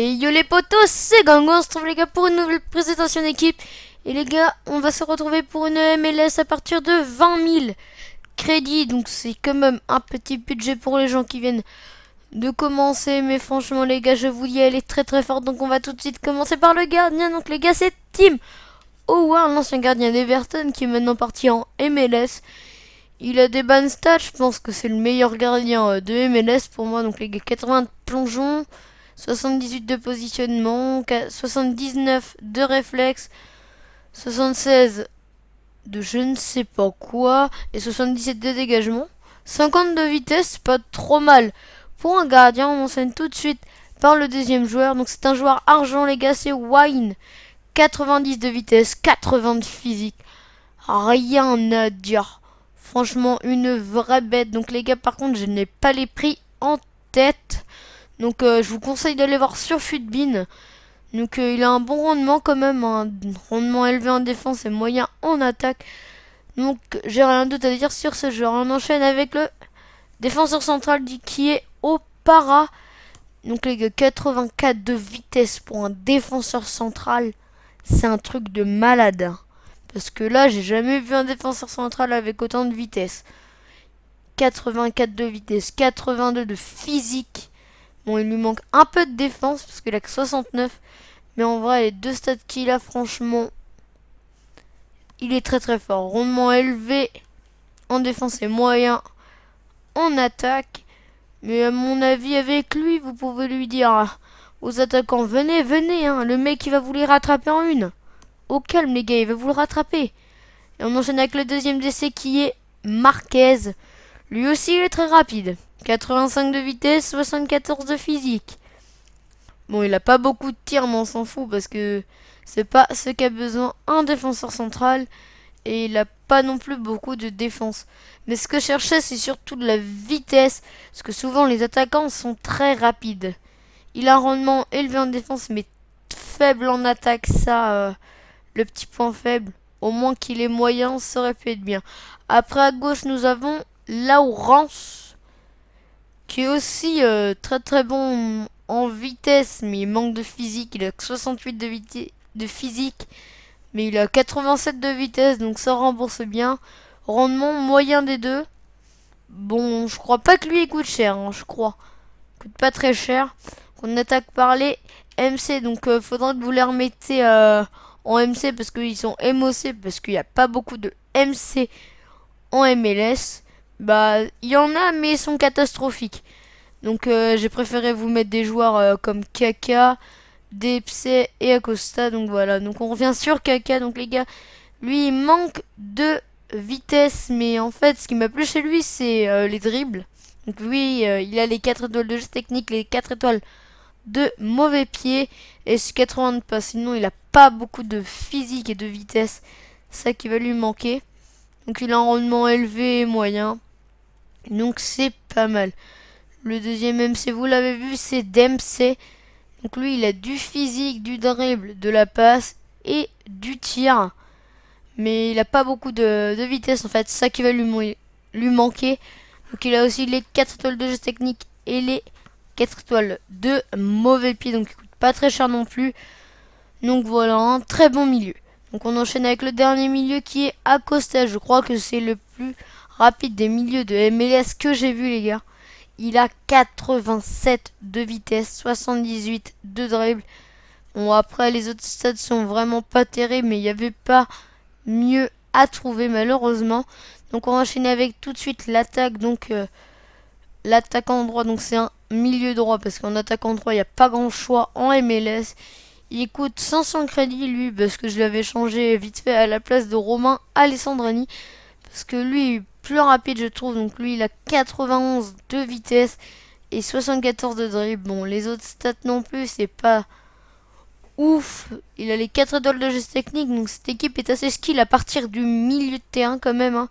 Et yo les potos, c'est Gango, on se retrouve les gars pour une nouvelle présentation d'équipe. Et les gars, on va se retrouver pour une MLS à partir de 20 000 crédits. Donc c'est quand même un petit budget pour les gens qui viennent de commencer. Mais franchement les gars, je vous dis, elle est très très forte. Donc on va tout de suite commencer par le gardien. Donc les gars, c'est Tim Howard, l'ancien gardien d'Everton qui est maintenant parti en MLS. Il a des bonnes stats, je pense que c'est le meilleur gardien de MLS pour moi. Donc les gars, 80 de plongeon, 78 de positionnement, 79 de réflexe, 76 de je ne sais pas quoi, et 77 de dégagement. 50 de vitesse, pas trop mal. Pour un gardien, on enchaîne tout de suite par le deuxième joueur. Donc c'est un joueur argent les gars, c'est Wine. 90 de vitesse, 80 de physique. Rien à dire. Franchement, une vraie bête. Donc les gars, par contre, je n'ai pas les prix en tête. Donc je vous conseille d'aller voir sur Futbin. Donc il a un bon rendement quand même, un rendement élevé en défense et moyen en attaque. Donc j'ai rien d'autre à dire sur ce joueur. On enchaîne avec le défenseur central qui est Opara. Donc les gars, 84 de vitesse pour un défenseur central. C'est un truc de malade. Parce que là, j'ai jamais vu un défenseur central avec autant de vitesse. 84 de vitesse, 82 de physique. Bon, il lui manque un peu de défense parce qu'il a que 69. Mais en vrai, les deux stats qu'il a, franchement, il est très très fort. Rendement élevé en défense et moyen en attaque. Mais à mon avis, avec lui, vous pouvez lui dire aux attaquants, venez, venez, hein, le mec il va vous les rattraper en une. Au calme les gars, il va vous le rattraper. Et on enchaîne avec le deuxième décès qui est Marquez. Lui aussi il est très rapide. 85 de vitesse, 74 de physique. Bon, il a pas beaucoup de tirs, mais on s'en fout parce que c'est pas ce qu'a besoin un défenseur central. Et il a pas non plus beaucoup de défense. Mais ce que je cherchais, c'est surtout de la vitesse. Parce que souvent, les attaquants sont très rapides. Il a un rendement élevé en défense, mais faible en attaque. Ça, le petit point faible. Au moins qu'il est moyen, ça aurait pu être bien. Après, à gauche, nous avons Laurence, qui est aussi très très bon en vitesse, mais il manque de physique. Il a que 68 de physique, mais il a 87 de vitesse, donc ça rembourse bien. Rendement moyen des deux. Bon, je crois pas que lui il coûte cher, hein, je crois. Il coûte pas très cher. On attaque par les MC, donc faudra que vous les remettez en MC parce qu'ils sont MOC, parce qu'il n'y a pas beaucoup de MC en MLS. Bah, il y en a, mais ils sont catastrophiques. Donc j'ai préféré vous mettre des joueurs comme Kaka, Depsey et Acosta. Donc voilà, donc on revient sur Kaka. Donc les gars, lui il manque de vitesse, mais en fait ce qui m'a plu chez lui c'est les dribbles. Donc lui il a les 4 étoiles de geste technique, les 4 étoiles de mauvais pied et ce 80 de passe. Sinon il a pas beaucoup de physique et de vitesse, ça qui va lui manquer. Donc il a un rendement élevé et moyen, donc c'est pas mal. Le deuxième MC, vous l'avez vu, c'est Dempsey. Donc lui, il a du physique, du dribble, de la passe et du tir. Mais il a pas beaucoup de vitesse en fait, c'est ça qui va lui manquer. Donc il a aussi les 4 étoiles de jeu technique et les 4 étoiles de mauvais pied. Donc il coûte pas très cher non plus. Donc voilà, un très bon milieu. Donc on enchaîne avec le dernier milieu qui est Acosta. Je crois que c'est le plus rapide des milieux de MLS que j'ai vu les gars. Il a 87 de vitesse, 78 de dribble. Bon, après, les autres stats sont vraiment pas terribles, mais il n'y avait pas mieux à trouver, malheureusement. Donc, on va enchaîner avec tout de suite l'attaque. Donc, l'attaquant droit, donc c'est un milieu droit, parce qu'en attaquant droit, il n'y a pas grand choix en MLS. Il coûte 500 crédits, lui, parce que je l'avais changé vite fait à la place de Romain Alessandrini. Parce que lui est plus rapide je trouve. Donc lui il a 91 de vitesse et 74 de dribble. Bon les autres stats non plus c'est pas ouf. Il a les 4 étoiles de geste technique. Donc cette équipe est assez skill à partir du milieu de terrain quand même hein.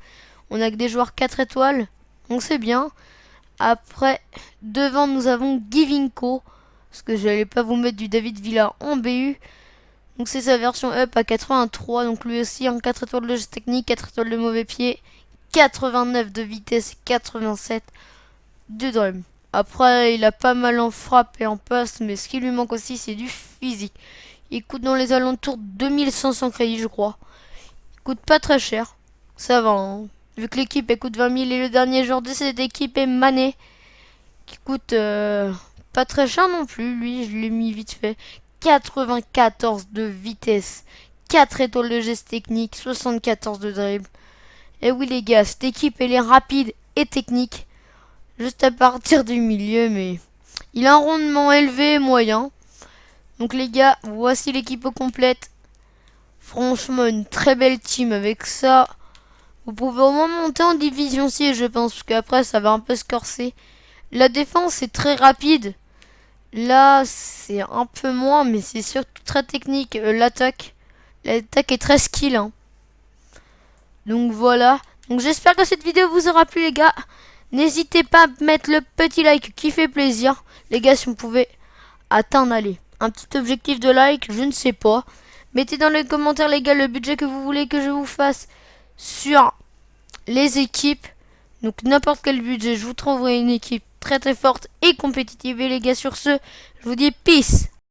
On a que des joueurs 4 étoiles. Donc c'est bien. Après devant nous avons Givinco. Parce que j'allais pas vous mettre du David Villa en BU. Donc c'est sa version up à 83. Donc lui aussi en 4 étoiles de geste technique, 4 étoiles de mauvais pied, 89 de vitesse, 87 de dribble. Après, il a pas mal en frappe et en passe, mais ce qui lui manque aussi, c'est du physique. Il coûte dans les alentours de 2500 crédits, je crois. Il coûte pas très cher. Ça va, hein. Vu que l'équipe elle coûte 20 000 et le dernier joueur de cette équipe est Mané, qui coûte pas très cher non plus. Lui, je l'ai mis vite fait. 94 de vitesse, 4 étoiles de geste technique, 74 de dribble. Et oui les gars, cette équipe elle est rapide et technique. Juste à partir du milieu, mais il a un rendement élevé et moyen. Donc les gars, voici l'équipe au complète. Franchement, une très belle team avec ça. Vous pouvez au moins monter en division 6, je pense, parce qu'après ça va un peu se corser. La défense est très rapide. Là, c'est un peu moins, mais c'est surtout très technique. L'attaque est très skill, hein. Donc voilà. Donc j'espère que cette vidéo vous aura plu, les gars. N'hésitez pas à mettre le petit like qui fait plaisir. Les gars, si on pouvait atteindre, allez, un petit objectif de like, je ne sais pas. Mettez dans les commentaires, les gars, le budget que vous voulez que je vous fasse sur les équipes. Donc n'importe quel budget, je vous trouverai une équipe très très forte et compétitive. Et les gars, sur ce, je vous dis peace.